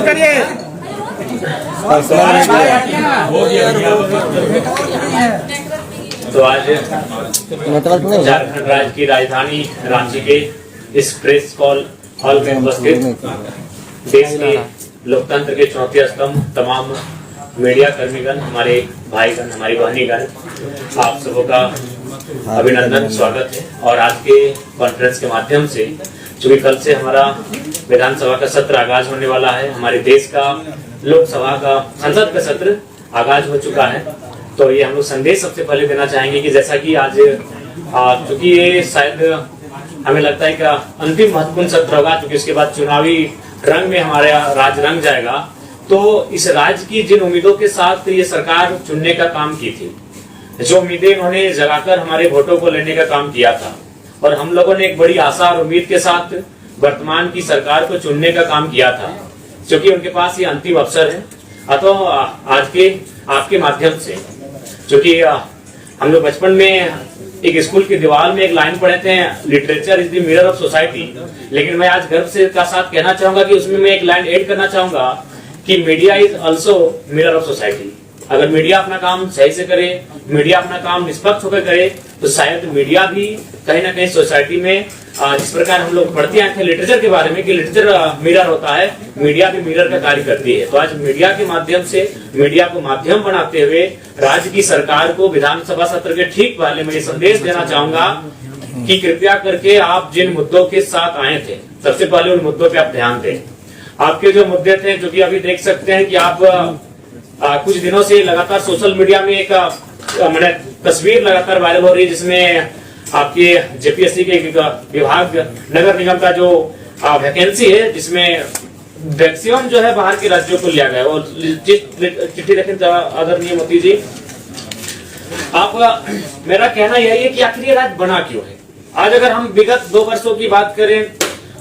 करिए। तो आज झारखंड राज्य की राजधानी रांची के इस प्रेस कॉल हॉल में उपस्थित देश के लोकतंत्र के चौथे स्तंभ तमाम मीडिया कर्मीगण, हमारे भाईगण, हमारी बहनीगण, आप सबों का अभिनंदन, स्वागत है। और आज के कॉन्फ्रेंस के माध्यम से, चूंकि कल से हमारा विधानसभा का सत्र आगाज होने वाला है, हमारे देश का लोकसभा का संसद का सत्र आगाज हो चुका है, तो ये हम लोग संदेश सबसे पहले देना चाहेंगे कि जैसा कि आज चूंकि ये शायद हमें लगता है कि अंतिम महत्वपूर्ण सत्र होगा, क्योंकि इसके बाद चुनावी रंग में हमारा राज्य रंग जाएगा। तो इस राज्य की जिन उम्मीदों के साथ ये सरकार चुनने का काम की थी, जो उम्मीदें उन्होंने जगाकर हमारे वोटों को लेने का काम किया था, और हम लोगों ने एक बड़ी आशा और उम्मीद के साथ वर्तमान की सरकार को चुनने का काम किया था, क्योंकि उनके पास ये अंतिम अवसर है। अतः आज के आपके माध्यम से, क्योंकि हम लोग बचपन में एक स्कूल की दीवार में एक लाइन पढ़े थे, literature is the mirror of society, लेकिन मैं आज गर्व से का साथ कहना चाहूंगा कि उसमें मैं एक लाइन ऐड करना चाहूंगा कि media is also mirror of society. अगर मीडिया अपना काम सही से करे, मीडिया अपना काम निष्पक्ष होकर करे, तो शायद मीडिया भी कहीं ना कहीं सोसाइटी में, जिस प्रकार हम लोग पढ़ते आए थे लिटरेचर के बारे में कि लिटरेचर मिरर होता है, मीडिया भी मिरर का कार्य करती है। तो आज मीडिया के माध्यम से, मीडिया को माध्यम बनाते हुए राज्य की सरकार को विधानसभा सत्र के ठीक पहले मैं ये संदेश देना चाहूंगा कि कृपया करके आप जिन मुद्दों के साथ आए थे, सबसे पहले उन मुद्दों पे आप ध्यान दें। आपके जो मुद्दे थे, जो कि अभी देख सकते हैं कि आप कुछ दिनों से लगातार सोशल मीडिया में एक मैंने तस्वीर लगातार वायरल हो रही है, जिसमें आपके जेपीएससी के विभाग नगर निगम का जो वैकेंसी है, जिसमें मैक्सिमम जो है बाहर के राज्यों को लिया गया। और चिट्ठी देखें आदरणीय मोदी जी, आप मेरा कहना यही है कि आखिर ये राज्य बना क्यों है। आज अगर हम विगत 2 वर्षों की बात करें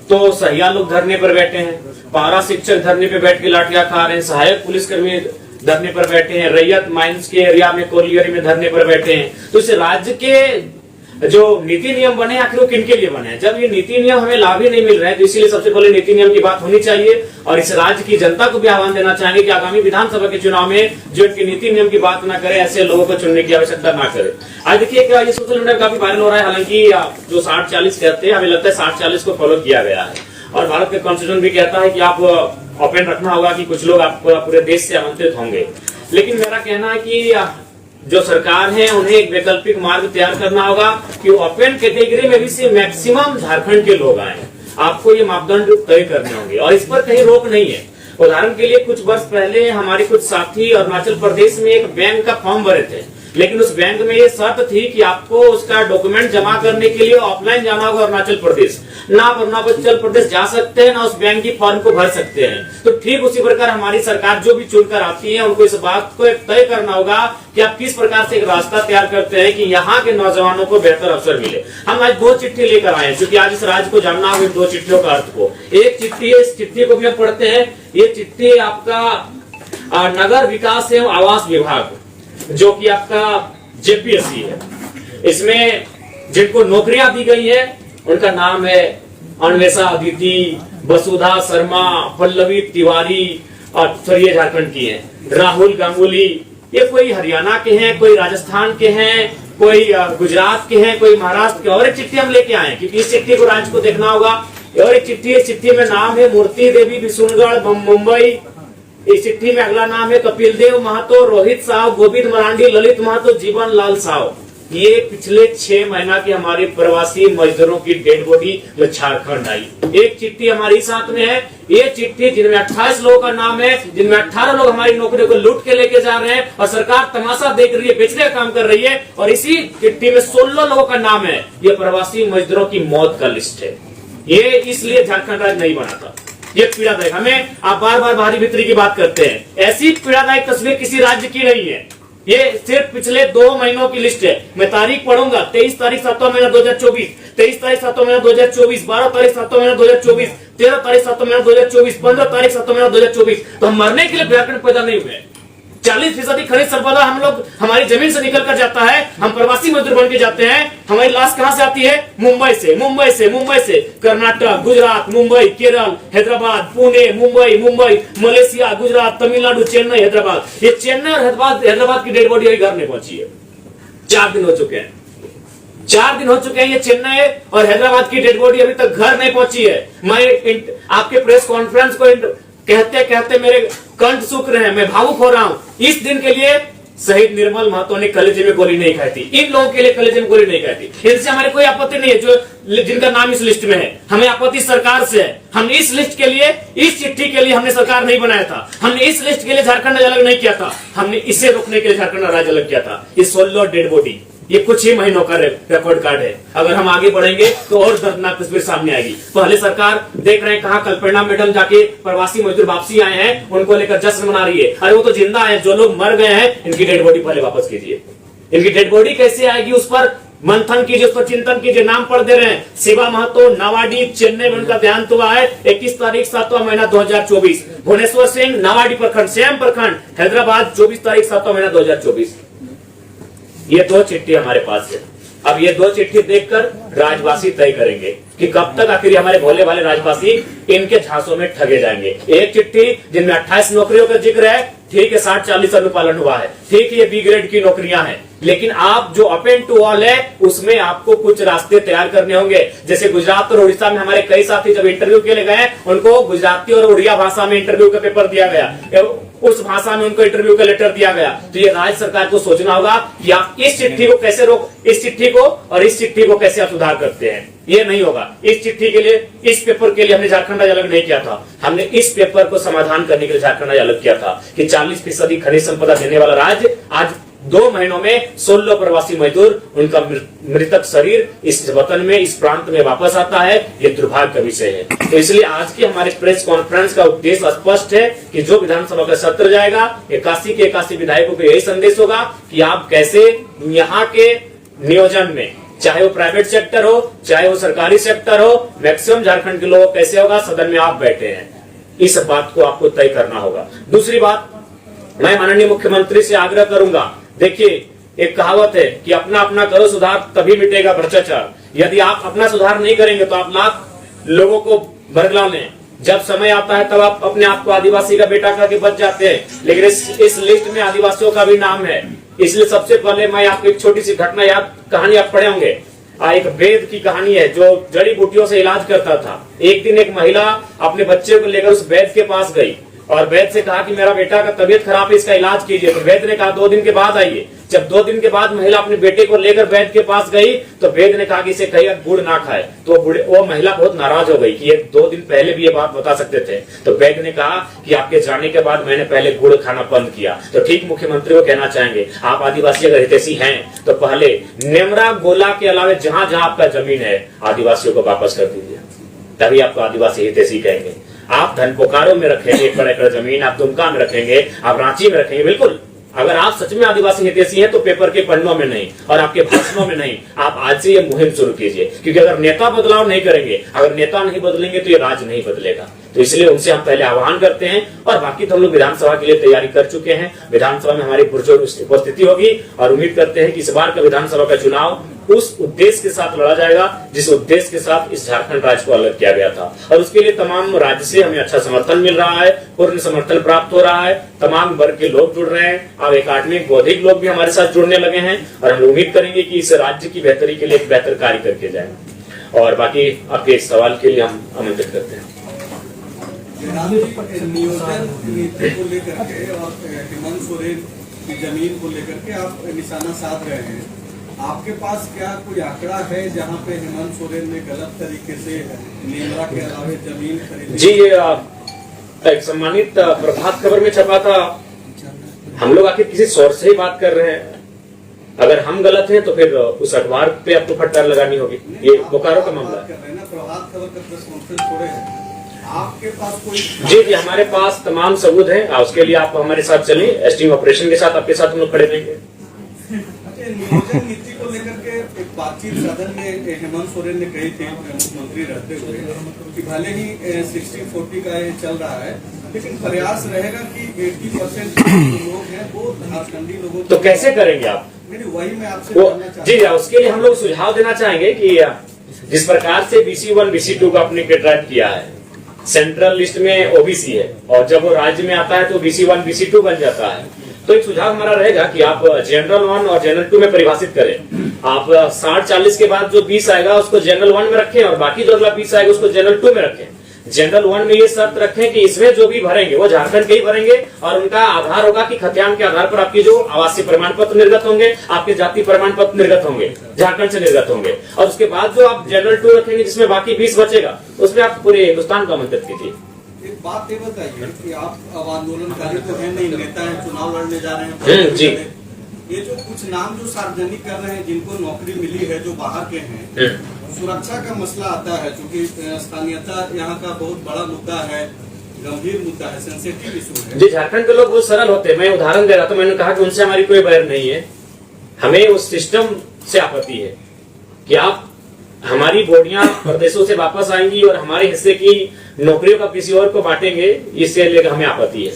तो सहिया लोग धरने पर बैठे हैं, पारा शिक्षक धरने पर बैठ के लाठियां खा रहे हैं, सहायक पुलिसकर्मी धरने पर बैठे हैं, रैयत माइंस के एरिया में कोलियरी में धरने पर बैठे हैं। तो इस राज्य के जो नीति नियम बने, आखिर वो किनके लिए बने हैं? जब ये नीति नियम हमें लाभ ही नहीं मिल रहे हैं, तो इसीलिए सबसे पहले नीति नियम की बात होनी चाहिए। और इस राज्य की जनता को भी आह्वान देना चाहेंगे कि आगामी विधानसभा के चुनाव में जो इनके नीति नियम की बात ना करे, ऐसे लोगों को चुनने की आवश्यकता ना करे। आज देखिए ये सोशल मीडिया काफी वायरल हो रहा है, हालांकि जो 60-40 कहते हैं, हमें लगता है 60-40 को फॉलो किया गया है। और भारत का कॉन्स्टिट्यूशन भी कहता है कि आप ओपन रखना होगा, कि कुछ लोग आप पूरे देश से आमंत्रित होंगे। लेकिन मेरा कहना है कि जो सरकार है, उन्हें एक वैकल्पिक मार्ग तैयार करना होगा कि ओपन कैटेगरी में भी से मैक्सिमम झारखंड के लोग आए। आपको ये मापदंड तय करने होंगे और इस पर कहीं रोक नहीं है। उदाहरण के लिए कुछ वर्ष पहले हमारे कुछ साथी अरुणाचल प्रदेश में एक बैंक का फॉर्म भरे थे, लेकिन उस बैंक में ये शर्त थी कि आपको उसका डॉक्यूमेंट जमा करने के लिए ऑफलाइन जाना होगा अरुणाचल प्रदेश। ना आप अरुणाचल प्रदेश जा सकते हैं, ना उस बैंक की फॉर्म को भर सकते हैं। तो ठीक उसी प्रकार हमारी सरकार जो भी चुनकर आती है, उनको इस बात को तय करना होगा कि आप किस प्रकार से एक रास्ता तैयार करते हैं कि यहाँ के नौजवानों को बेहतर अवसर मिले। हम आज 2 चिट्ठी लेकर आए हैं, क्योंकि आज इस राज्य को जानना होगा 2 चिट्ठियों का अर्थ को। एक चिट्ठी है, इस चिट्ठी को भी हम पढ़ते हैं। ये चिट्ठी आपका नगर विकास एवं आवास विभाग, जो कि आपका जेपीएससी है, इसमें जिनको नौकरियां दी गई है उनका नाम है अन्वेषा अदिति, वसुधा शर्मा, पल्लवी तिवारी, और ये झारखंड की है, राहुल गांगुली। ये कोई हरियाणा के हैं, कोई राजस्थान के हैं, कोई गुजरात के हैं, कोई महाराष्ट्र के। और एक चिट्ठी हम लेके आए, क्योंकि इस चिट्ठी को राज्य को देखना होगा। और एक चिट्ठी, इस चिट्ठी में नाम है मूर्ति देवी बिशुनगढ़ मुंबई। इस चिट्ठी में अगला नाम है कपिल देव महतो, रोहित साहु, गोविंद मरांडी, ललित महतो, जीवन लाल साहु। ये पिछले 6 महीना के हमारे प्रवासी मजदूरों की डेड बॉडी जो झारखंड आई। एक चिट्ठी हमारी साथ में है। ये चिट्ठी जिनमें 28 लोगों का नाम है, जिनमें 18 लोग हमारी नौकरियों को लूट के लेके जा रहे हैं और सरकार तमाशा देख रही है, बेचने का काम कर रही है। और इसी चिट्ठी में 16 लोगों का नाम है। ये प्रवासी मजदूरों की मौत का लिस्ट है। ये इसलिए झारखंड राज्य नहीं बना था। ये पीड़ादायक, हमें आप बार बार बाहरी भीतरी की बात करते हैं, ऐसी पीड़ादायक तस्वीर किसी राज्य की नहीं है। ये सिर्फ पिछले 2 महीनों की लिस्ट है। मैं तारीख पढ़ूंगा, 23 तारीख 7वां महीना 2024, 23 तारीख 7वां महीना 2024, 12 तारीख 7वां महीना 2024, 13 तारीख 7वां महीना 2024, 15 तारीख 7वां महीना 2024। तो हम मरने के लिए झारखंड पैदा नहीं हुए। 40% खनिज संपदा हम लोग हमारी जमीन से निकल कर जाता है, हम प्रवासी मजदूर बन के जाते हैं। हमारी लाश कहां से आती है? मुंबई से कर्नाटक, गुजरात, मुंबई, केरल, हैदराबाद, पुणे, मुंबई, मलेशिया, गुजरात, तमिलनाडु, चेन्नई, हैदराबाद। ये चेन्नई और हैदराबाद की डेड बॉडी अभी घर नहीं पहुंची है। 4 दिन हो चुके हैं, 4 दिन हो चुके हैं। ये चेन्नई और हैदराबाद की डेड बॉडी अभी तक घर नहीं पहुंची है। मैं आपके प्रेस कॉन्फ्रेंस को कहते कहते मेरे कंठ सूख रहे हैं, मैं भावुक हो रहा हूं। इस दिन के लिए शहीद निर्मल महतो ने कलेजे में गोली नहीं खाई थी। इन लोगों के लिए कलेजे में गोली नहीं खाई थी। इनसे हमारे कोई आपत्ति नहीं है जो जिनका नाम इस लिस्ट में है। हमें आपत्ति सरकार से है। हमने इस लिस्ट के लिए, इस चिट्ठी के लिए हमने सरकार नहीं बनाया था। हमने इस लिस्ट के लिए झारखंड अलग नहीं किया था। हमने इसे रोकने के लिए झारखंड राज्य अलग किया था। ये 16 डेड बॉडी, ये कुछ ही महीनों का रिकॉर्ड कार्ड है। अगर हम आगे बढ़ेंगे तो और दर्दनाक तस्वीर सामने आएगी। पहले सरकार देख रहे हैं कहां कल्पना मैडम जाके प्रवासी मजदूर वापसी आए हैं, उनको लेकर जश्न मना रही है। अरे वो तो जिंदा है, जो लोग मर गए हैं इनकी डेड बॉडी पहले वापस कीजिए। इनकी डेड बॉडी कैसे आएगी उस पर मंथन कीजिए, उस पर चिंतन कीजिए। नाम पढ़ दे रहे हैं, शिवा महतो, नावाडी, चेन्नई में उनका देहांत हुआ है 21 तारीख 7वां महीना 2024। भुवनेश्वर सिंह, नावाडी प्रखंड, सेम प्रखंड, हैदराबाद, 24 तारीख 7वां महीना 2024। ये 2 चिट्ठी हमारे पास है। अब ये 2 चिट्ठी देखकर राजवासी तय करेंगे कि कब तक आखिर हमारे भोले वाले राजवासी इनके झांसों में ठगे जाएंगे। एक चिट्ठी जिनमें 28 नौकरियों का जिक्र है, ठीक है, 60-40 अनुपालन हुआ है, ठीक है, ये बी ग्रेड की नौकरियां हैं, लेकिन आप जो अपेन टू ऑल है उसमें आपको कुछ रास्ते तैयार करने होंगे। जैसे गुजरात और उड़ीसा में हमारे कई साथी जब इंटरव्यू के लिए गए, उनको गुजराती और उड़िया भाषा में इंटरव्यू का पेपर दिया गया, उस भाषा में उनको इंटरव्यू का लेटर दिया गया। तो ये राज्य सरकार को सोचना होगा कि आप इस चिट्ठी को कैसे इस चिट्ठी को और इस चिट्ठी को कैसे आप सुधार करते हैं। ये नहीं होगा। इस चिट्ठी के लिए, इस पेपर के लिए हमने झारखंड राज्य अलग नहीं किया था। हमने इस पेपर को समाधान करने के लिए झारखंड राज्य अलग किया था कि 40% खनिज संपदा देने वाला राज्य आज 2 महीनों में 16 प्रवासी मजदूर, उनका मृतक शरीर इस वतन में, इस प्रांत में वापस आता है। ये दुर्भाग्य का विषय है। तो इसलिए आज की हमारे प्रेस कॉन्फ्रेंस का उद्देश्य स्पष्ट है कि जो विधानसभा का सत्र जाएगा, 81 के 81 विधायकों को यही संदेश होगा कि आप कैसे यहाँ के नियोजन में, चाहे वो प्राइवेट सेक्टर हो, चाहे वो सरकारी सेक्टर हो, मैक्सिमम झारखंड के लोग कैसे होगा, सदन में आप बैठे हैं, इस बात को आपको तय करना होगा। दूसरी बात, मैं माननीय मुख्यमंत्री से आग्रह करूंगा, देखिए एक कहावत है कि अपना अपना करो सुधार तभी मिटेगा भ्रष्टाचार। यदि आप अपना सुधार नहीं करेंगे तो आप लाख लोगों को बरगला लें। जब समय आता है तब आप अपने आप को आदिवासी का बेटा करके बच जाते हैं, लेकिन इस लिस्ट में आदिवासियों का भी नाम है। इसलिए सबसे पहले मैं आपको एक छोटी सी घटना याद, कहानी आप पढ़े होंगे, एक वेद की कहानी है जो जड़ी बूटियों से इलाज करता था। एक दिन एक महिला अपने बच्चे को लेकर उस वैद्य के पास गई और वैद्य से कहा कि मेरा बेटा का तबीयत खराब है, इसका इलाज कीजिए। तो वैद्य ने कहा 2 दिन के बाद आइए। जब 2 दिन के बाद महिला अपने बेटे को लेकर वैद्य के पास गई तो वैद्य ने कहा कि इसे कहिए गुड़ ना खाए। तो वो महिला बहुत नाराज हो गई कि ये 2 दिन पहले भी ये बात बता सकते थे। तो वैद्य ने कहा कि आपके जाने के बाद मैंने पहले गुड़ खाना बंद किया। तो ठीक मुख्यमंत्री को कहना चाहेंगे, आप आदिवासी अगर हितैषी हैं तो पहले नेमरा गोला के अलावे जहां जहां आपका जमीन है आदिवासियों को वापस कर दीजिए, तभी आपको आदिवासी हितैषी कहेंगे। आप धनपोकारो में रखेंगे 1 एकड़ जमीन, आप दुमका में रखेंगे, आप रांची में रखेंगे, बिल्कुल। अगर आप सच में आदिवासी हितैषी हैं तो पेपर के पन्नों में नहीं और आपके भाषणों में नहीं, आप आज से ये मुहिम शुरू कीजिए। क्योंकि अगर नेता बदलाव नहीं करेंगे, अगर नेता नहीं बदलेंगे तो ये राज्य नहीं बदलेगा। तो इसलिए उनसे हम पहले आह्वान करते हैं। और बाकी तो हम लोग विधानसभा के लिए तैयारी कर चुके हैं। विधानसभा में हमारी पुरजोर उपस्थिति होगी और उम्मीद करते हैं कि इस बार का विधानसभा का चुनाव उस उद्देश्य के साथ लड़ा जाएगा जिस उद्देश्य के साथ इस झारखंड राज्य को अलग किया गया था। और उसके लिए तमाम राज्य से हमें अच्छा समर्थन मिल रहा है, पूर्ण समर्थन प्राप्त हो रहा है। तमाम वर्ग के लोग जुड़ रहे हैं। अब एकेडमिक बौद्धिक लोग भी हमारे साथ जुड़ने लगे हैं और हम उम्मीद करेंगे कि इस राज्य की बेहतरी के लिए एक बेहतर कार्य करके जाए। और बाकी आपके इस सवाल के लिए हम आमंत्रित करते हैं। नियोजन नीति को लेकर के और हेमंत सोरेन की जमीन को लेकर के आप निशाना साध रहे हैं। आपके पास क्या कोई आंकड़ा है जहां पे हेमंत सोरेन ने गलत तरीके से नेमरा के अलावे जमीन खरीदी? जी, एक सम्मानित प्रभात खबर में छपा था। हम लोग आखिर किसी सोर्स से ही बात कर रहे हैं। अगर हम गलत हैं तो फिर उस अखबार पे आपको फटकार लगानी होगी। ये बोकारो का मामला है। प्रभात खबर का प्रेस कॉन्फ्रेंस छोड़े हैं, आपके पास कोई? जी, हमारे पास तमाम सबूत है। उसके लिए आप हमारे साथ चलिए, स्टिंग ऑपरेशन के साथ आपके साथ हम लोग खड़े रहेंगे। नियोजन नीति को लेकर के एक बातचीत सदन में हेमंत सोरेन ने कही थी मुख्यमंत्री रहते हुए कि भले ही 60-40 का ये चल रहा है, लेकिन प्रयास रहेगा कि 80% जो लोग हैं वो झारखंडी लोगों तो कैसे करेंगे आप? नहीं, वही मैं आपसे वो जानना चाहता हूं। जी, उसके लिए हम लोग सुझाव देना चाहेंगे कि जिस प्रकार से BC1 BC2 का आपने ड्राइव किया है, सेंट्रल लिस्ट में OBC है और जब वो राज्य में आता है तो BC1 BC2 बन जाता है। तो एक सुझाव हमारा रहेगा कि आप जनरल 1 और जनरल 2 में परिभाषित करें। आप 60-40 के बाद जो 20 आएगा उसको जनरल 1 में रखें और बाकी जो अगला 20 आएगा उसको जनरल 2 में रखें। जनरल 1 में ये शर्त रखें कि इसमें जो भी भरेंगे वो झारखंड के ही भरेंगे और उनका आधार होगा कि खतियान के आधार पर आपकी जो आवासीय प्रमाण पत्र निर्गत होंगे, आपके जाति प्रमाण पत्र निर्गत होंगे, झारखंड से निर्गत होंगे। और उसके बाद जो आप जनरल 2 रखेंगे जिसमें बाकी 20 बचेगा, उसमें आप पूरे हिंदुस्तान का मंतव्य कीजिए। एक बात ये बताइए कि आप अब आंदोलनकारी तो है नहीं, नेता है, चुनाव लड़ने जा रहे हैं जी। ये जो कुछ नाम जो सार्वजनिक कर रहे हैं, जिनको नौकरी मिली है, जो बाहर के हैं, सुरक्षा का मसला आता है, क्योंकि स्थानीयता यहाँ का बहुत बड़ा मुद्दा है, गंभीर मुद्दा है, सेंसिटिव इशू है। जी, झारखंड के लोग बहुत सरल होते हैं। मैं उदाहरण दे रहा था, मैंने कहा कि उनसे हमारी कोई बैर नहीं है, हमें उस सिस्टम से आपत्ति है कि आप हमारी बोडियां प्रदेशों से वापस आएंगी और हमारे हिस्से की नौकरियों का किसी और को बांटेंगे, इससे लेकर हमें आपत्ति है।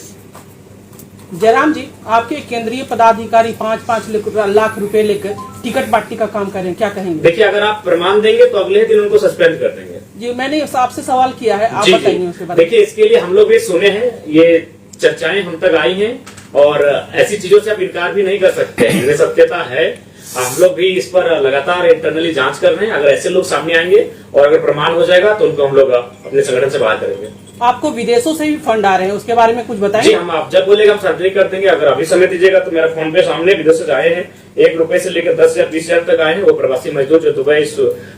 जयराम जी, आपके केंद्रीय पदाधिकारी 5-5 लाख रुपए लेकर टिकट बांटने का काम कर रहे हैं, क्या कहेंगे? देखिए, अगर आप प्रमाण देंगे तो अगले दिन उनको सस्पेंड कर देंगे। जी, मैंने आपसे सवाल किया है, आप बताइए उसके बारे में। देखिए, इसके लिए हम लोग भी सुने हैं, ये चर्चाएं हम तक आई हैं और ऐसी चीजों से आप इनकार भी नहीं कर सकते, इनमें सत्यता है। हम लोग भी इस पर लगातार इंटरनली जांच कर रहे हैं। अगर ऐसे लोग सामने आएंगे और अगर प्रमाण हो जाएगा तो उनको हम लोग अपने संगठन से बाहर करेंगे। आपको विदेशों से भी फंड आ रहे हैं, उसके बारे में कुछ बताएं। जी, हम आप जब बोलेगा हम सर्जरी कर देंगे। अगर अभी समय दीजिएगा तो मेरा फोन पे सामने विदेश से आए हैं, 1 रुपए से लेकर 10,000 20,000 तक आए हैं। वो प्रवासी मजदूर जो दुबई,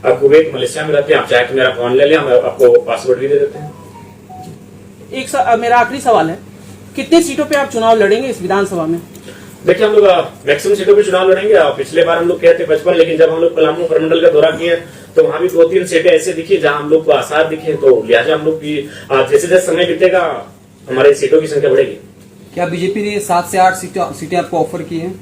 कुवैत, मलेशिया में रहते हैं। आप चाहे तो मेरा फोन ले लें, हम आपको पासवर्ड भी दे देते हैं। मेरा आखिरी सवाल है, कितनी सीटों पे आप चुनाव लड़ेंगे इस विधानसभा में? देखिए, हम लोग मैक्सिमम सीटों पे चुनाव लड़ेंगे। पिछले बार हम लोग कहते 55, लेकिन जब हम लोग पलामू प्रमंडल का दौरा किए तो वहां भी 2-3 सीटें ऐसे दिखी जहां हम लोग को आसार दिखे, तो लिहाजा हम लोग भी जैसे जैसे समय बीतेगा हमारी सीटों की संख्या बढ़ेगी। क्या बीजेपी ने 7 से 8 सीटें आपको ऑफर की हैं?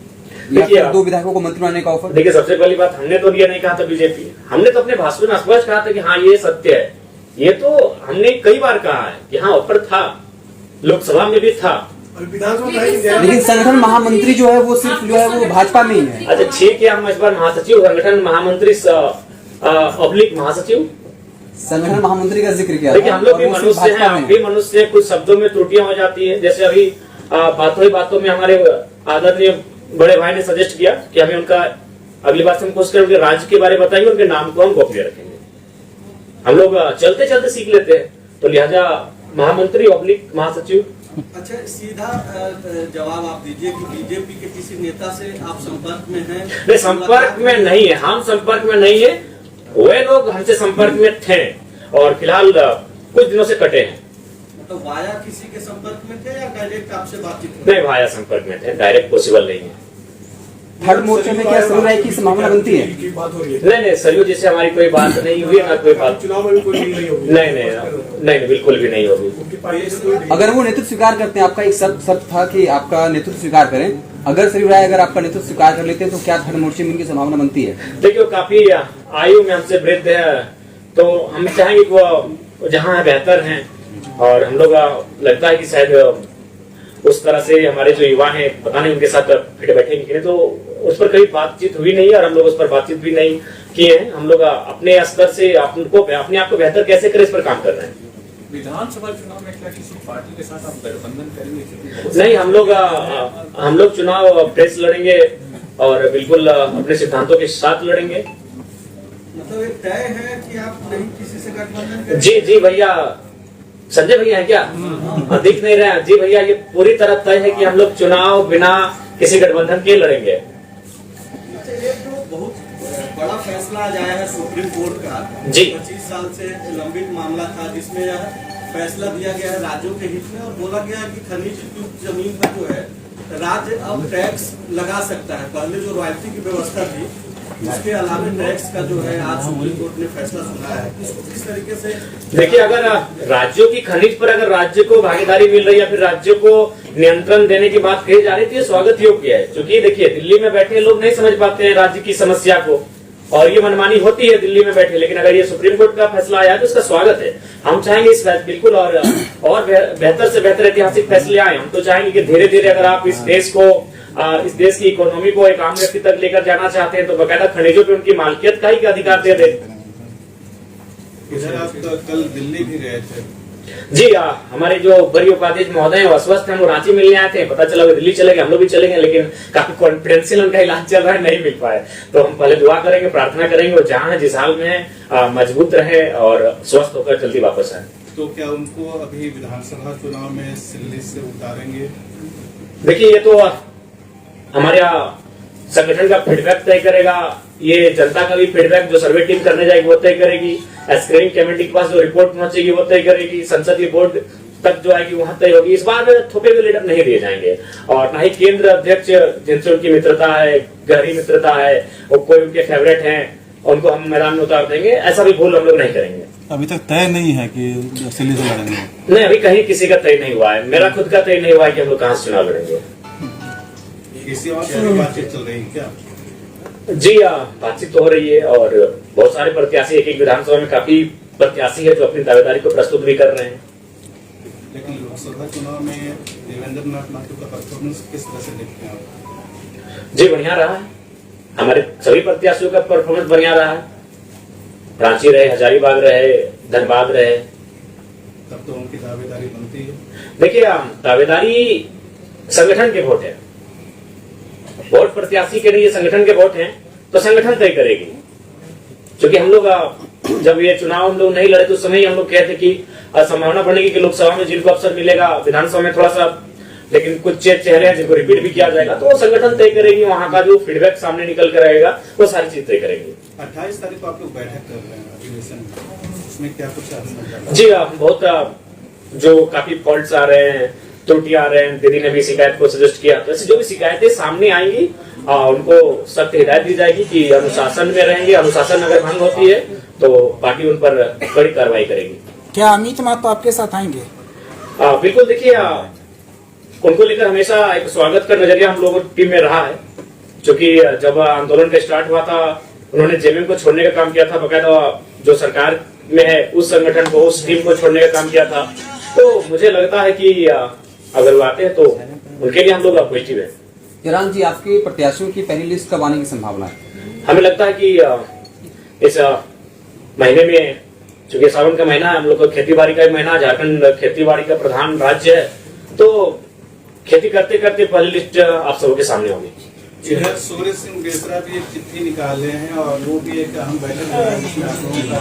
देखिए, 2 विधायकों को मंत्री बनाने का ऑफर? देखिए, सबसे पहली बात, हमने तो ये नहीं कहा था बीजेपी, हमने तो अपने भाषण में स्पष्ट कहा था कि हाँ ये सत्य है। ये तो हमने कई बार कहा है कि हाँ ऑफर था, लोकसभा में भी था। लेकिन संगठन महामंत्री जो है वो सिर्फ जो है वो भाजपा में ही है। अच्छा, ठीक है, हम इस बार महासचिव, संगठन महामंत्री पब्लिक महासचिव, संगठन महामंत्री का जिक्र किया। देखिए, हम लोग भी मनुष्य हैं, आप भी मनुष्य हैं, कुछ शब्दों में त्रुटियां हो जाती है। जैसे अभी बातों में हमारे आदरणीय बड़े भाई ने सजेस्ट किया कि हमें उनका अगली बार से हम कोशिश करेंगे राज्य के बारे में बताएंगे, उनके नाम को हम गोपनीय रखेंगे। हम लोग चलते चलते सीख लेते हैं, तो लिहाजा महामंत्री पब्लिक महासचिव। अच्छा, सीधा जवाब आप दीजिए कि बीजेपी के किसी नेता से आप संपर्क में हैं? नहीं, संपर्क में नहीं है, हम संपर्क में नहीं है। वे लोग हमसे संपर्क में थे और फिलहाल कुछ दिनों से कटे हैं। तो वाया किसी के संपर्क में थे या डायरेक्ट आपसे बातचीत? नहीं, वाया संपर्क में थे, डायरेक्ट पॉसिबल नहीं है। थर्ड मोर्चे में क्या सरयू राय की संभावना बनती है? नहीं, सरयू जी से हमारी कोई बात नहीं हुई, ना कोई बात। चुनाव में भी कोई नहीं होगी? नहीं, बिल्कुल भी नहीं होगी। अगर वो नेतृत्व स्वीकार करते हैं, आपका एक शर्त था कि आपका नेतृत्व स्वीकार करें, अगर सरयू राय अगर आपका नेतृत्व स्वीकार कर लेते हैं तो क्या थर्ड मोर्चे में इनकी संभावना बनती है? देखिए, वो काफी आयु में हमसे वृद्ध है, तो हम चाहेंगे कि वो जहाँ है बेहतर हैं और हम लोग लगता है कि शायद उस तरह से हमारे जो युवा हैं, पता नहीं उनके साथ फिट बैठेंगे कि नहीं, तो उस पर कभी बातचीत हुई नहीं और हम लोग उस पर बातचीत भी नहीं किए हैं। हम लोग अपने स्तर से अपने आप को बेहतर कैसे करें इस पर काम कर रहे हैं। विधानसभा चुनाव में क्या किसी पार्टी के साथ आप गठबंधन करेंगे? नहीं, हम लोग चुनाव प्रेस लड़ेंगे और बिल्कुल अपने सिद्धांतों के साथ लड़ेंगे। मतलब एक तय है कि आप नहीं किसी से गठबंधन करेंगे? जी भैया, संजय भैया है क्या? दिख नहीं रहे? जी भैया, ये पूरी तरह तय है कि हम लोग चुनाव बिना किसी गठबंधन के लड़ेंगे। अच्छा, एक जो बहुत बड़ा फैसला आज आया है सुप्रीम कोर्ट का, जी, 25 साल से लंबित मामला था, जिसमें यह फैसला दिया गया है राज्यों के हित में और बोला गया है कि खनिज युक्त जमीन पर जो है राज्य अब टैक्स लगा सकता है। पहले जो रॉयल्टी की व्यवस्था थी, इसके अलावा टैक्स का जो है आज सुप्रीम कोर्ट ने फैसला सुनाया है। इसको किस तरीके से देखिए, अगर राज्यों की खनिज पर अगर राज्य को भागीदारी मिल रही है या फिर राज्य को नियंत्रण देने की बात कही जा रही थी, ये स्वागत योग्य है। क्योंकि देखिए, दिल्ली में बैठे लोग नहीं समझ पाते हैं राज्य की समस्या को, और ये मनमानी होती है दिल्ली में बैठे, लेकिन अगर ये सुप्रीम कोर्ट का फैसला आया तो उसका स्वागत है। हम चाहेंगे इस बिल्कुल और बेहतर से बेहतर ऐतिहासिक फैसले आए। हम तो चाहेंगे कि धीरे धीरे अगर आप इस देश की इकोनॉमी को एक आम व्यक्ति तक लेकर जाना चाहते हैं तो बकायदा खनिजों पे उनकी मालिकियत का ही अधिकार दे दे। इधर आप कल दिल्ली भी गए थे। जी हमारे जो वरीय उपाध्यक्ष महोदय हैं वो अस्वस्थ हैं, वो रांची मिलने आए थे, पता चला वो दिल्ली चले गए, हम लोग भी चले गए, लेकिन काफी कॉन्फिडेंशियल उनका इलाज चल रहा है, नहीं मिल पाए। तो हम पहले दुआ करेंगे, प्रार्थना करेंगे वो जहां है जिस हाल में है मजबूत रहे और स्वस्थ होकर जल्दी वापस आए। तो क्या उनको अभी विधानसभा चुनाव में दिल्ली से उतारेंगे? देखिए ये तो हमारे संगठन का फीडबैक तय करेगा, ये जनता का भी फीडबैक जो सर्वे टीम करने जाएगी वो तय करेगी, स्क्रीनिंग कमेटी के पास जो रिपोर्ट पहुंचेगी वो तय करेगी, संसदीय बोर्ड तक जो आएगी वहां तय होगी। इस बार थोपे हुए लीडर नहीं दिए जाएंगे और न ही केंद्र अध्यक्ष जिनसे उनकी मित्रता है, गहरी मित्रता है, वो कोई उनके फेवरेट हैं, उनको हम मैदान में उतार देंगे, ऐसा भी भूल हम लोग नहीं करेंगे। अभी तक तय नहीं है कि दिल्ली से लड़ेंगे? नहीं, अभी कहीं किसी का तय नहीं हुआ है, मेरा खुद का तय नहीं हुआ है कि हम लोग कहां से चुनाव लड़ेंगे। किसी और से बातचीत चल रही है क्या? जी बातचीत तो हो रही है और बहुत सारे प्रत्याशी एक विधानसभा में काफी प्रत्याशी है जो अपनी दावेदारी को प्रस्तुत भी कर रहे हैं। लेकिन लोकसभा चुनाव में देवेंद्र नाथ माथुर का परफॉर्मेंस किस तरह से देखते हैं आप? जी बढ़िया रहा है, हमारे सभी प्रत्याशियों का परफॉर्मेंस बढ़िया रहा है, रांची रहे, हजारीबाग रहे, धनबाद रहे। तब तो उनकी दावेदारी बनती है। देखिए दावेदारी संगठन के वोट है, वोट प्रत्याशी के लिए संगठन के वोट हैं तो संगठन तय करेगी। क्योंकि हम लोग जब ये चुनाव हम लोग नहीं लड़े तो उस समय हम लोग कहते कि संभावना बढ़ेगी कि लोकसभा में जिनको अवसर मिलेगा, विधानसभा में थोड़ा सा, लेकिन कुछ चेहरे हैं जिनको रिपीट भी किया जाएगा, तो वो संगठन तय करेगी। वहां का जो फीडबैक सामने निकल कर आएगा वो सारी चीज तय करेगी। 28 तारीख को आप लोग बैठक कर रहे हैं अधिवेशन में, उसमें क्या कुछ? जी बहुत जो काफी फॉल्ट्स आ रहे हैं, त्रुटियां आ रहे हैं, दीदी ने भी शिकायत को सजेस्ट किया, तो ऐसी जो भी शिकायतें सामने आएंगी उनको सख्त हिदायत दी जाएगी कि अनुशासन में रहेंगे। अनुशासन अगर भंग होती है तो पार्टी उन पर कड़ी कार्रवाई करेगी। क्या अमित महतो आपके साथ आएंगे? बिल्कुल, देखिए उनको लेकर हमेशा एक स्वागत का नजरिया हम लोगों की टीम में रहा है। क्योंकि जब आंदोलन का स्टार्ट हुआ था उन्होंने जेएमएम को छोड़ने का काम किया था, बकायदा जो सरकार में है उस संगठन को, उस टीम को छोड़ने का काम किया था। तो मुझे लगता है कि अगर वो आते हैं तो उनके लिए हम लोग पॉजिटिव है। जयराम जी, आपके प्रत्याशियों की पहली लिस्ट कब आने की संभावना है? हमें लगता है कि इस महीने में, चूंकि सावन का महीना है, हम लोग को खेती बाड़ी का महीना, झारखंड खेती बाड़ी का प्रधान राज्य है, तो खेती करते करते पहली लिस्ट आप सबके सामने होगी। इधर सूर्य सिंह बेसरा भी एक चिट्ठी निकाले हैं और वो भी एक अहम बैठक जिसमें आप लोगों का